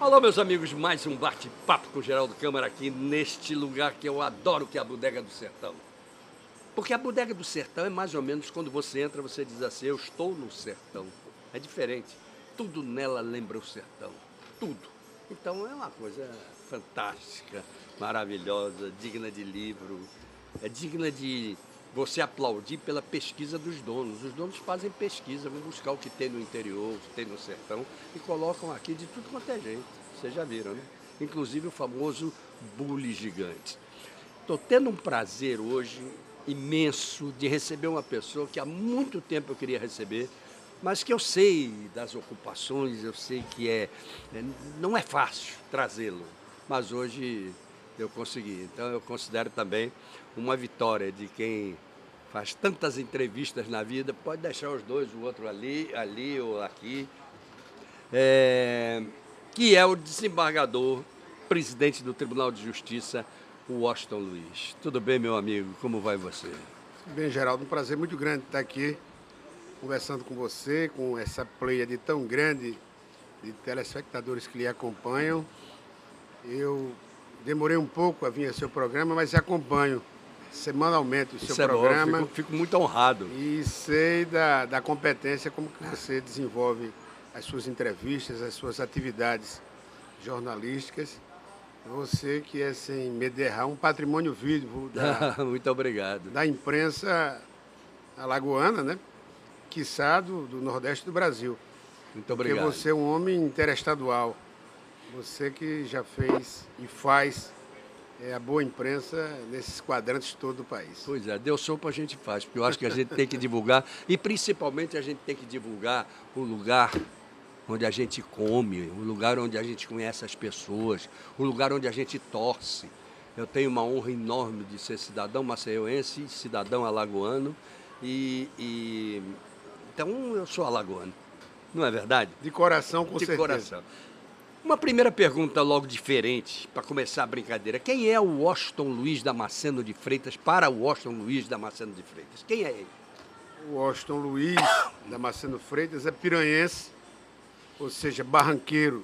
Alô, meus amigos, mais um bate-papo com o Geraldo Câmara aqui neste lugar que eu adoro, que é a Bodega do Sertão. Porque a Bodega do Sertão é mais ou menos quando você entra, você diz assim, eu estou no sertão. É diferente. Tudo nela lembra o sertão. Tudo. Então é uma coisa fantástica, maravilhosa, digna de livro. É digna de você aplaudir pela pesquisa dos donos. Os donos fazem pesquisa, vão buscar o que tem no interior, o que tem no sertão e colocam aqui de tudo quanto é jeito. Vocês já viram, né? Inclusive o famoso bule gigante. Estou tendo um prazer hoje imenso de receber uma pessoa que há muito tempo eu queria receber, mas que eu sei das ocupações, eu sei que não é fácil trazê-lo, mas hoje eu consegui. Então eu considero também uma vitória de quem faz tantas entrevistas na vida, pode deixar os dois, o outro ali ou aqui, que é o desembargador, presidente do Tribunal de Justiça, o Washington Luiz. Tudo bem, meu amigo? Como vai você? Bem, Geraldo, um prazer muito grande estar aqui conversando com você, com essa pleiade tão grande de telespectadores que lhe acompanham. Eu demorei um pouco a vir ao seu programa, mas acompanho semanalmente o seu Isso é bom, eu programa fico muito honrado. e sei da competência como que você desenvolve as suas entrevistas, as suas atividades jornalísticas. Você que é, sem medo de errar, um patrimônio vivo Muito obrigado. da imprensa alagoana, né? Quiçá do Nordeste do Brasil. Muito Porque obrigado. você é um homem interestadual. Você que já fez e faz a boa imprensa nesses quadrantes todo do país. Pois é, deu sopa a gente faz, porque eu acho que a gente tem que divulgar, e principalmente a gente tem que divulgar o lugar onde a gente come, o lugar onde a gente conhece as pessoas, o lugar onde a gente torce. Eu tenho uma honra enorme de ser cidadão maceiense, cidadão alagoano, então eu sou alagoano, não é verdade? De coração, com De certeza. coração. Uma primeira pergunta logo diferente, para começar a brincadeira. Quem é o Washington Luiz Damasceno de Freitas para o Washington Luiz Damasceno de Freitas? Quem é ele? O Washington Luiz Damasceno Freitas é piranhense, ou seja, barranqueiro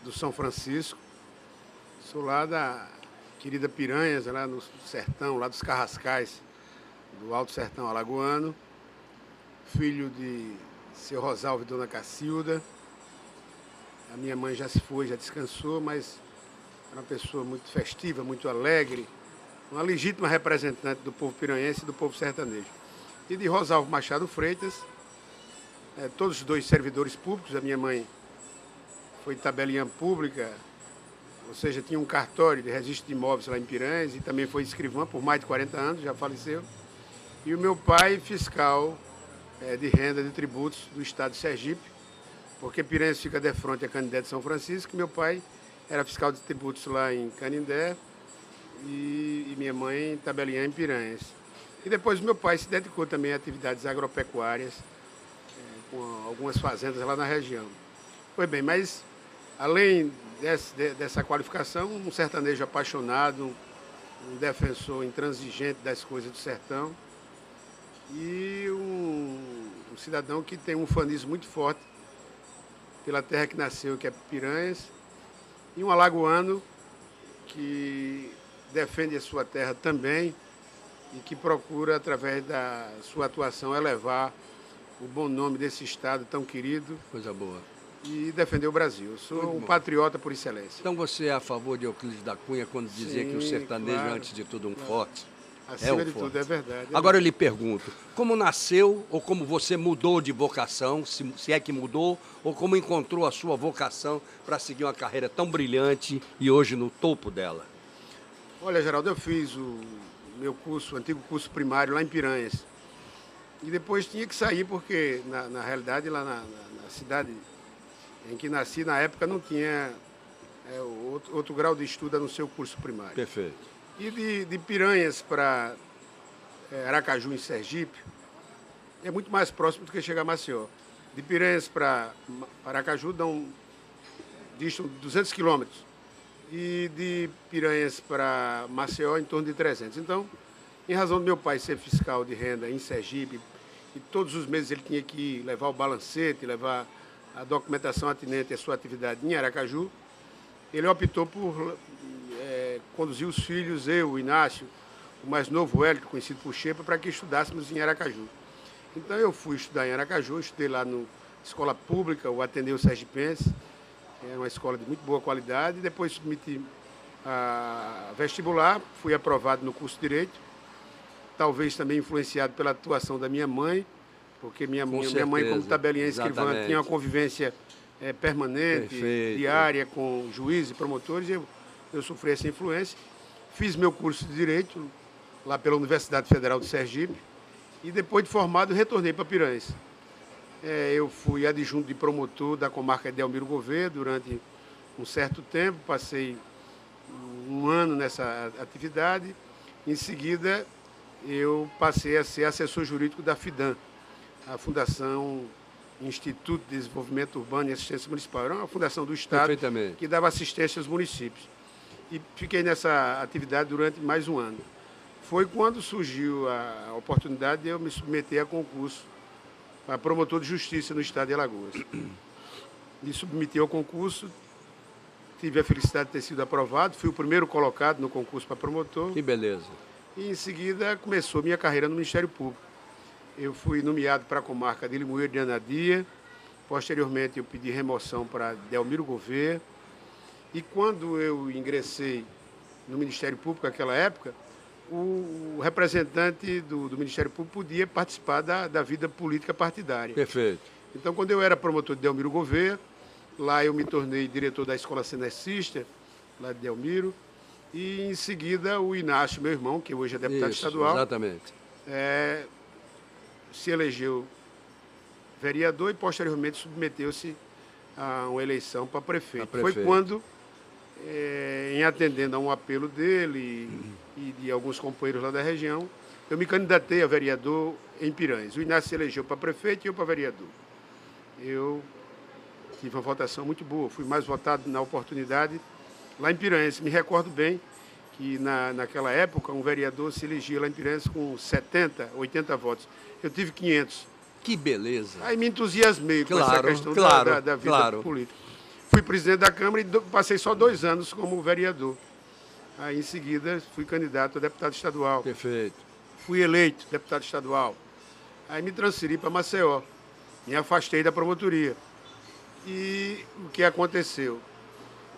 do São Francisco. Sou lá da querida Piranhas, lá no sertão, lá dos Carrascais, do Alto Sertão Alagoano. Filho de seu Rosalvo e Dona Cacilda. A minha mãe já se foi, já descansou, mas era uma pessoa muito festiva, muito alegre, uma legítima representante do povo piranhense e do povo sertanejo. E de Rosalvo Machado Freitas, todos os dois servidores públicos. A minha mãe foi tabeliã pública, ou seja, tinha um cartório de registro de imóveis lá em Piranhas e também foi escrivã por mais de 40 anos, já faleceu. E o meu pai, fiscal de renda de tributos do estado de Sergipe, porque Piranhas fica de frente a Canindé de São Francisco. Meu pai era fiscal de tributos lá em Canindé e minha mãe tabeliã em Piranhas. E depois meu pai se dedicou também a atividades agropecuárias, com algumas fazendas lá na região. Pois bem, mas além dessa qualificação, um sertanejo apaixonado, um defensor intransigente das coisas do sertão e um cidadão que tem um ufanismo muito forte pela terra que nasceu, que é Piranhas, e um alagoano que defende a sua terra também e que procura, através da sua atuação, elevar o bom nome desse estado tão querido. Coisa boa. E defender o Brasil. Eu sou Muito um bom. patriota por excelência. Então você é a favor de Euclides da Cunha quando dizia que o Sim, sertanejo claro, é, antes de tudo, um forte? Acima o de forte. tudo, é verdade. Agora eu lhe pergunto, como nasceu ou como você mudou de vocação, se é que mudou, ou como encontrou a sua vocação para seguir uma carreira tão brilhante e hoje no topo dela? Olha, Geraldo, eu fiz o meu curso, o antigo curso primário lá em Piranhas. E depois tinha que sair porque, na realidade, lá na cidade em que nasci, na época não tinha outro grau de estudo a não ser o curso primário. Perfeito. E de Piranhas para Aracaju, em Sergipe, é muito mais próximo do que chegar a Maceió. De Piranhas para Aracaju distam 200 quilômetros. E de Piranhas para Maceió, em torno de 300. Então, em razão do meu pai ser fiscal de renda em Sergipe, e todos os meses ele tinha que levar o balancete, levar a documentação atinente à sua atividade em Aracaju, ele optou por conduzir os filhos, eu, o Inácio, o mais novo, o Hélio, conhecido por Xepa, para que estudássemos em Aracaju. Então eu fui estudar em Aracaju, estudei lá na escola pública, o Ateneu Sergipense, era uma escola de muito boa qualidade, e depois submeti a vestibular, fui aprovado no curso de Direito, talvez também influenciado pela atuação da minha mãe, porque minha mãe, como tabelinha escrivã, tinha uma convivência permanente, Perfeito. diária, com juízes e promotores, eu sofri essa influência. Fiz meu curso de Direito lá pela Universidade Federal de Sergipe e depois de formado retornei para Piranhas. Eu fui adjunto de promotor da comarca de Delmiro Gouveia durante um certo tempo, passei um ano nessa atividade. Em seguida, eu passei a ser assessor jurídico da FIDAM, a Fundação Instituto de Desenvolvimento Urbano e Assistência Municipal. Era uma fundação do Estado que dava assistência aos municípios. E fiquei nessa atividade durante mais um ano. Foi quando surgiu a oportunidade de eu me submeter a concurso para promotor de justiça no Estado de Alagoas. Me submeti ao concurso, tive a felicidade de ter sido aprovado, fui o primeiro colocado no concurso para promotor. Que beleza. E em seguida começou minha carreira no Ministério Público. Eu fui nomeado para a comarca de Limoeiro de Anadia, posteriormente eu pedi remoção para Delmiro Gouveia, e quando eu ingressei no Ministério Público naquela época, o representante do Ministério Público podia participar da vida política partidária. Perfeito. Então, quando eu era promotor de Delmiro Gouveia, lá eu me tornei diretor da Escola Cenecista, lá de Delmiro, e em seguida o Inácio, meu irmão, que hoje é deputado estadual, exatamente. Se elegeu vereador e posteriormente submeteu-se a uma eleição para prefeito. Foi quando, em atendendo a um apelo dele e de alguns companheiros lá da região, eu me candidatei a vereador em Piranhas. O Inácio se elegeu para prefeito e eu para vereador. Eu tive uma votação muito boa, fui mais votado na oportunidade lá em Piranhas. Me recordo bem que naquela época um vereador se elegia lá em Piranhas com 70, 80 votos. Eu tive 500. Que beleza. Aí me entusiasmei com essa questão da vida política. Fui presidente da Câmara e passei só 2 anos como vereador. Aí, em seguida, fui candidato a deputado estadual. Perfeito. Fui eleito deputado estadual. Aí me transferi para Maceió. Me afastei da promotoria. E o que aconteceu?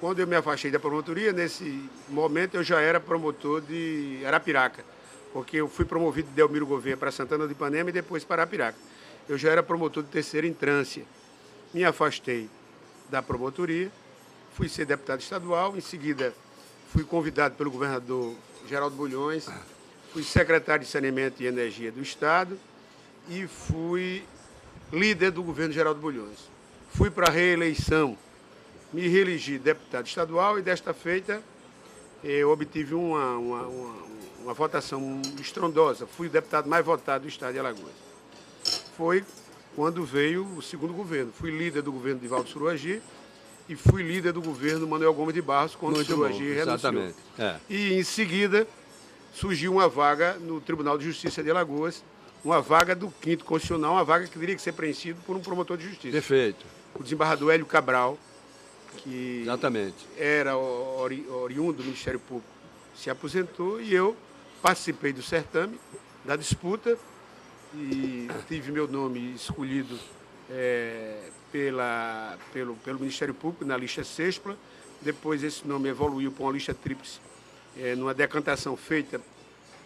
Quando eu me afastei da promotoria, nesse momento eu já era promotor de Arapiraca, porque eu fui promovido de Delmiro Gouveia para Santana do Ipanema e depois para Arapiraca. Eu já era promotor de terceira entrância. Me afastei da promotoria, fui ser deputado estadual, em seguida fui convidado pelo governador Geraldo Bulhões, fui secretário de Saneamento e Energia do Estado e fui líder do governo Geraldo Bulhões. Fui para a reeleição, me reelegi deputado estadual e desta feita eu obtive uma votação estrondosa. Fui o deputado mais votado do Estado de Alagoas. Foi quando veio o segundo governo. Fui líder do governo de Valdo Suruagi e fui líder do governo Manuel Gomes de Barros, quando o Suruagi renunciou. E, em seguida, surgiu uma vaga no Tribunal de Justiça de Alagoas, uma vaga do 5º Constitucional, uma vaga que teria que ser preenchida por um promotor de justiça. Perfeito. O desembargador Hélio Cabral, que exatamente. Era oriundo do Ministério Público, se aposentou e eu participei do certame, da disputa, e tive meu nome escolhido pelo Ministério Público na lista sexpla. Depois esse nome evoluiu para uma lista tríplice, numa decantação feita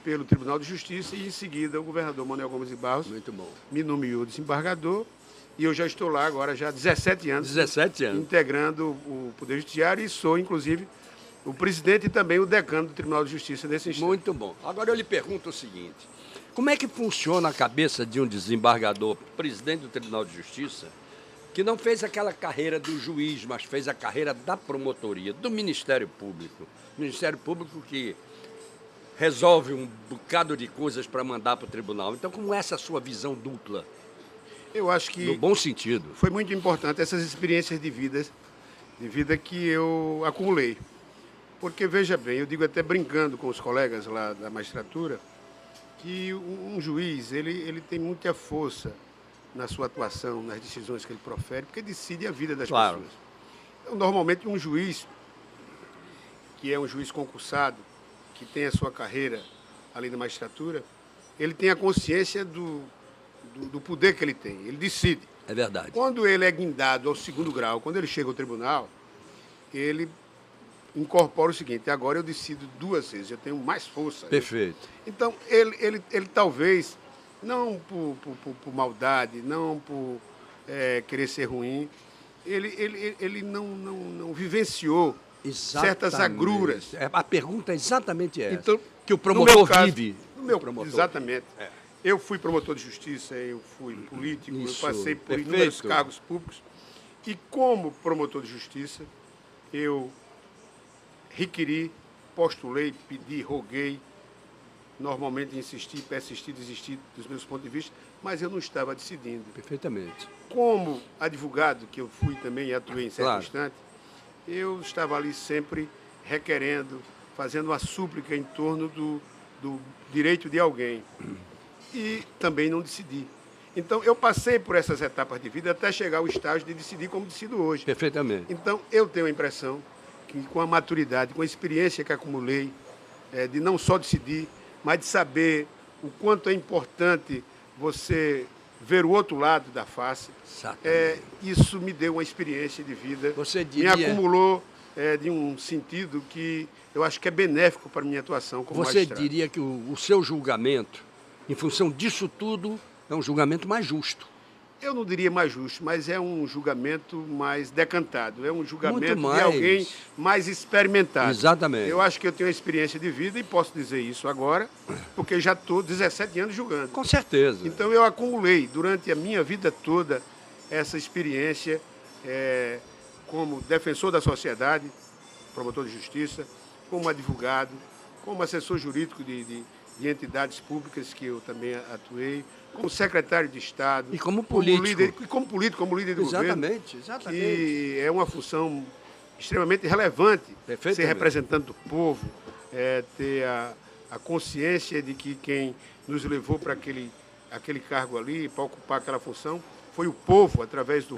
pelo Tribunal de Justiça, e em seguida o governador Manuel Gomes de Barros me nomeou desembargador, e eu já estou lá agora já há 17 anos. 17 anos. Integrando o Poder Judiciário, e sou, inclusive, o presidente e também o decano do Tribunal de Justiça desse instante. Muito bom. Agora eu lhe pergunto o seguinte: como é que funciona a cabeça de um desembargador, presidente do Tribunal de Justiça, que não fez aquela carreira do juiz, mas fez a carreira da promotoria, do Ministério Público? Ministério Público que resolve um bocado de coisas para mandar para o tribunal. Então, como é essa sua visão dupla? Eu acho que, no bom sentido, foi muito importante essas experiências de vida que eu acumulei. Porque, veja bem, eu digo até brincando com os colegas lá da magistratura, que um juiz, ele tem muita força na sua atuação, nas decisões que ele profere, porque decide a vida das pessoas. Então, normalmente, um juiz, que é um juiz concursado, que tem a sua carreira ali na magistratura, ele tem a consciência do poder que ele tem. Ele decide. É verdade. Quando ele é guindado ao segundo grau, quando ele chega ao tribunal, ele incorpora o seguinte: agora eu decido 2 vezes, eu tenho mais força. Perfeito. Então, ele talvez, não por maldade, não por querer ser ruim, ele não vivenciou certas agruras. A pergunta é exatamente essa. Então, que o promotor vive. Exatamente. Eu fui promotor de justiça, eu fui político, Isso, eu passei por perfeito. inúmeros cargos públicos. E como promotor de justiça, eu requeri, postulei, pedi, roguei, normalmente insisti, persisti, desisti dos meus pontos de vista, mas eu não estava decidindo. Perfeitamente. Como advogado, que eu fui também e atuei em certo Claro. instante, eu estava ali sempre requerendo, fazendo uma súplica em torno do direito de alguém. E também não decidi. Então, eu passei por essas etapas de vida até chegar ao estágio de decidir como decido hoje. Perfeitamente. Então, eu tenho a impressão que com a maturidade, com a experiência que acumulei, de não só decidir, mas de saber o quanto é importante você ver o outro lado da face, Exatamente. isso me deu uma experiência de vida, Você diria... me acumulou de um sentido que eu acho que é benéfico para a minha atuação como Você magistrado. diria que o seu julgamento, em função disso tudo, é um julgamento mais justo. Eu não diria mais justo, mas é um julgamento mais decantado, é um julgamento Muito mais. de alguém mais experimentado. Exatamente. Eu acho que eu tenho uma experiência de vida e posso dizer isso agora, porque já estou 17 anos julgando. Com certeza. Então eu acumulei durante a minha vida toda essa experiência como defensor da sociedade, promotor de justiça, como advogado, como assessor jurídico de entidades públicas que eu também atuei, como secretário de Estado. E como político. Como líder do governo. Exatamente. Que é uma função extremamente relevante. Ser representante do povo, ter a consciência de que quem nos levou para aquele cargo ali, para ocupar aquela função, foi o povo, através do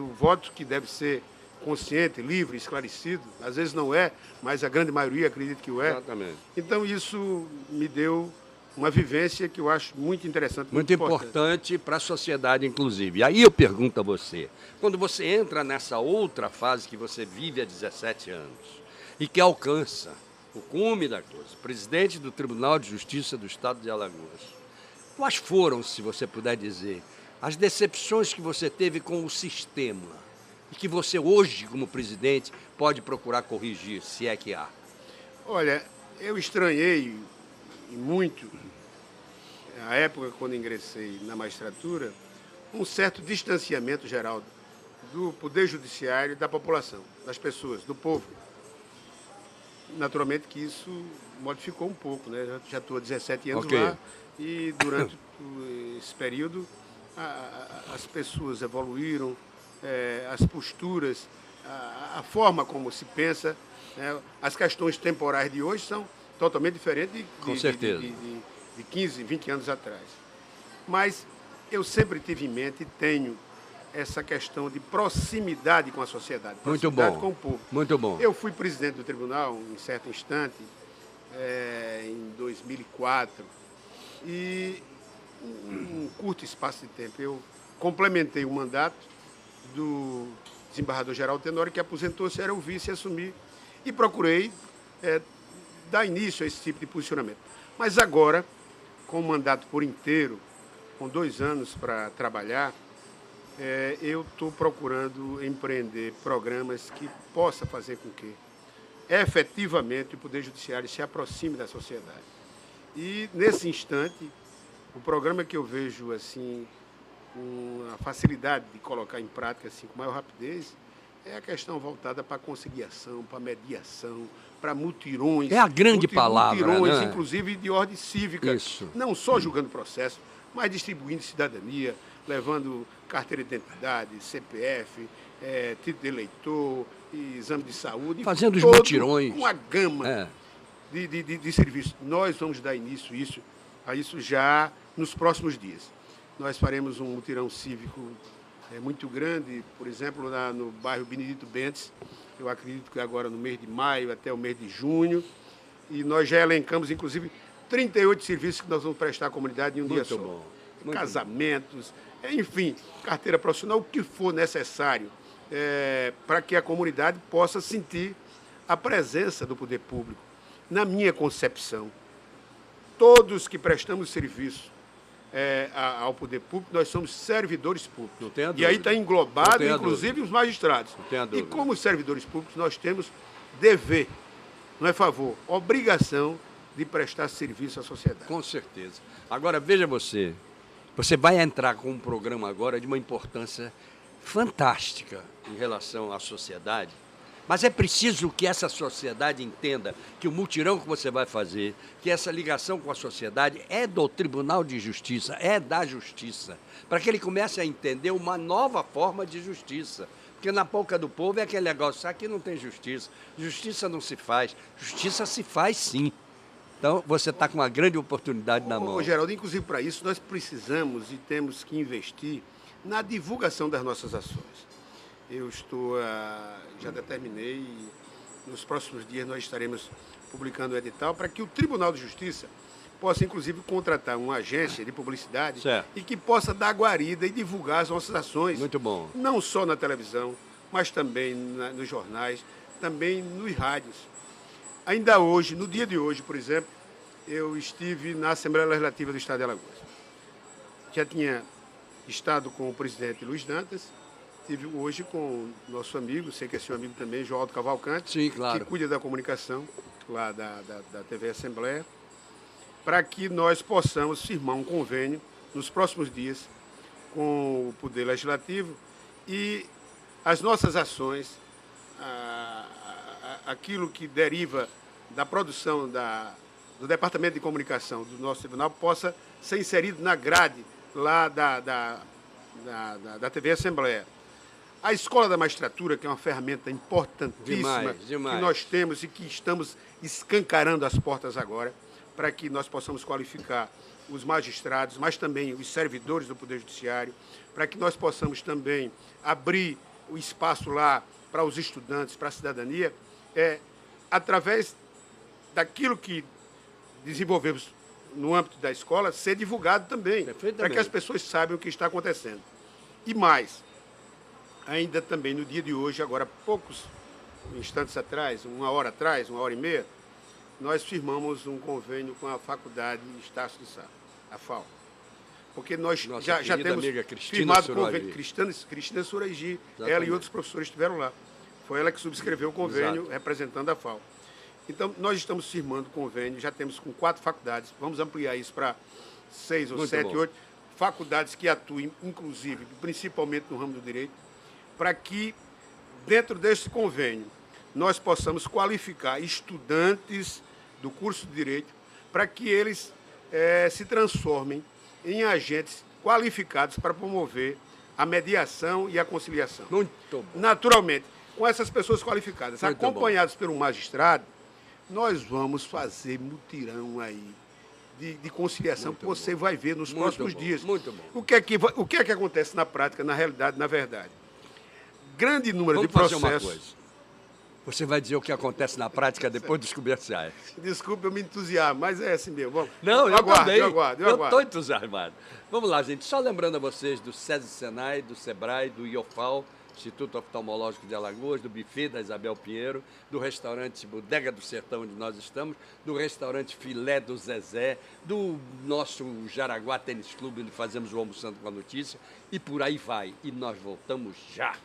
voto que deve ser consciente, livre, esclarecido. Às vezes não é, mas a grande maioria acredita que o é. Exatamente. Então isso me deu uma vivência que eu acho muito interessante. Muito importante para a sociedade, inclusive. E aí eu pergunto a você, quando você entra nessa outra fase que você vive há 17 anos e que alcança o cume da coisa, presidente do Tribunal de Justiça do Estado de Alagoas, quais foram, se você puder dizer, as decepções que você teve com o sistema e que você hoje, como presidente, pode procurar corrigir, se é que há? Olha, eu estranhei e muito, na época quando ingressei na magistratura, um certo distanciamento geral do Poder Judiciário e da população, das pessoas, do povo. Naturalmente que isso modificou um pouco, né? Eu já estou há 17 anos lá e durante esse período as pessoas evoluíram, as posturas, a forma como se pensa, né? As questões temporais de hoje são totalmente diferentes de 15, 20 anos atrás. Mas eu sempre tive em mente e tenho essa questão de proximidade com a sociedade, proximidade com o povo. Muito bom. Eu fui presidente do tribunal em certo instante, em 2004, e em um curto espaço de tempo eu complementei o mandato do desembargador Geraldo Tenório, que aposentou-se, era o vice, assumir, e procurei dar início a esse tipo de posicionamento. Mas agora, com o mandato por inteiro, com 2 anos para trabalhar, eu estou procurando empreender programas que possa fazer com que efetivamente o Poder Judiciário se aproxime da sociedade. E, nesse instante, o programa que eu vejo assim, com a facilidade de colocar em prática assim, com maior rapidez, é a questão voltada para a conciliação, para a mediação, para mutirões. É a grande palavra, mutirões, né? Inclusive de ordem cívica. Isso. Não só julgando processo, mas distribuindo cidadania, levando carteira de identidade, CPF, título de eleitor, exame de saúde. Fazendo os mutirões. Uma gama de serviços. Nós vamos dar início a isso já nos próximos dias. Nós faremos um mutirão cívico é muito grande, por exemplo, no bairro Benedito Bentes, eu acredito que agora no mês de maio até o mês de junho, e nós já elencamos, inclusive, 38 serviços que nós vamos prestar à comunidade em um dia só. Muito bom. Muito Casamentos, enfim, carteira profissional, o que for necessário para que a comunidade possa sentir a presença do poder público. Na minha concepção, todos que prestamos serviço ao poder público, nós somos servidores públicos. Não tenha dúvida. E aí está englobado, inclusive, os magistrados. Não tenha dúvida. E como servidores públicos, nós temos dever, não é favor, obrigação de prestar serviço à sociedade. Com certeza. Agora, veja você vai entrar com um programa agora de uma importância fantástica em relação à sociedade, mas é preciso que essa sociedade entenda que o mutirão que você vai fazer, que essa ligação com a sociedade é do Tribunal de Justiça, é da Justiça, para que ele comece a entender uma nova forma de justiça. Porque na boca do povo é aquele negócio, aqui não tem justiça, justiça não se faz, justiça se faz sim. Então, você está com uma grande oportunidade na mão. Geraldo, inclusive para isso, nós precisamos e temos que investir na divulgação das nossas ações. Eu já determinei, e nos próximos dias nós estaremos publicando o edital para que o Tribunal de Justiça possa, inclusive, contratar uma agência de publicidade e que possa dar guarida e divulgar as nossas ações. Muito bom. Não só na televisão, mas também nos jornais, também nos rádios. Ainda hoje, no dia de hoje, por exemplo, eu estive na Assembleia Legislativa do Estado de Alagoas. Já tinha estado com o presidente Luiz Dantas, estive hoje com o nosso amigo, sei que é seu amigo também, João Aldo Cavalcante, sim, claro, que cuida da comunicação lá da TV Assembleia, para que nós possamos firmar um convênio nos próximos dias com o Poder Legislativo e as nossas ações, aquilo que deriva da produção do Departamento de Comunicação do nosso tribunal possa ser inserido na grade lá da TV Assembleia. A Escola da Magistratura, que é uma ferramenta importantíssima demais. Que nós temos e que estamos escancarando as portas agora, para que nós possamos qualificar os magistrados, mas também os servidores do Poder Judiciário, para que nós possamos também abrir o espaço lá para os estudantes, para a cidadania, através daquilo que desenvolvemos no âmbito da escola, ser divulgado também, para que as pessoas saibam o que está acontecendo. E mais, ainda também no dia de hoje, agora poucos instantes atrás, uma hora e meia, nós firmamos um convênio com a Faculdade Estácio de Sá, a FAO. Porque nós já temos firmado o convênio. Cristina Suragi, ela e outros professores estiveram lá. Foi ela que subscreveu o convênio representando a FAO. Então, nós estamos firmando o convênio, já temos com 4 faculdades, vamos ampliar isso para 6 ou 7, 8 faculdades que atuem, inclusive, principalmente no ramo do direito, para que, dentro desse convênio, nós possamos qualificar estudantes do curso de Direito para que eles se transformem em agentes qualificados para promover a mediação e a conciliação. Muito bom. Naturalmente, com essas pessoas qualificadas, muito acompanhados por um magistrado, nós vamos fazer mutirão aí de conciliação que você vai ver nos próximos dias. Muito bom. O que é que acontece na prática, na realidade, na verdade? Grande número de processos... Vamos fazer uma coisa. Você vai dizer o que acontece na prática depois dos comerciais. Desculpe, eu me entusiasmo, mas é assim mesmo. Vamos. Não, eu também. Eu aguardo. Eu estou entusiasmado. Vamos lá, gente. Só lembrando a vocês do SESI Senai, do SEBRAE, do IOFAL, Instituto Oftalmológico de Alagoas, do Buffet da Isabel Pinheiro, do restaurante Bodega do Sertão, onde nós estamos, do restaurante Filé do Zezé, do nosso Jaraguá Tênis Clube, onde fazemos o Almoçando com a Notícia, e por aí vai. E nós voltamos já.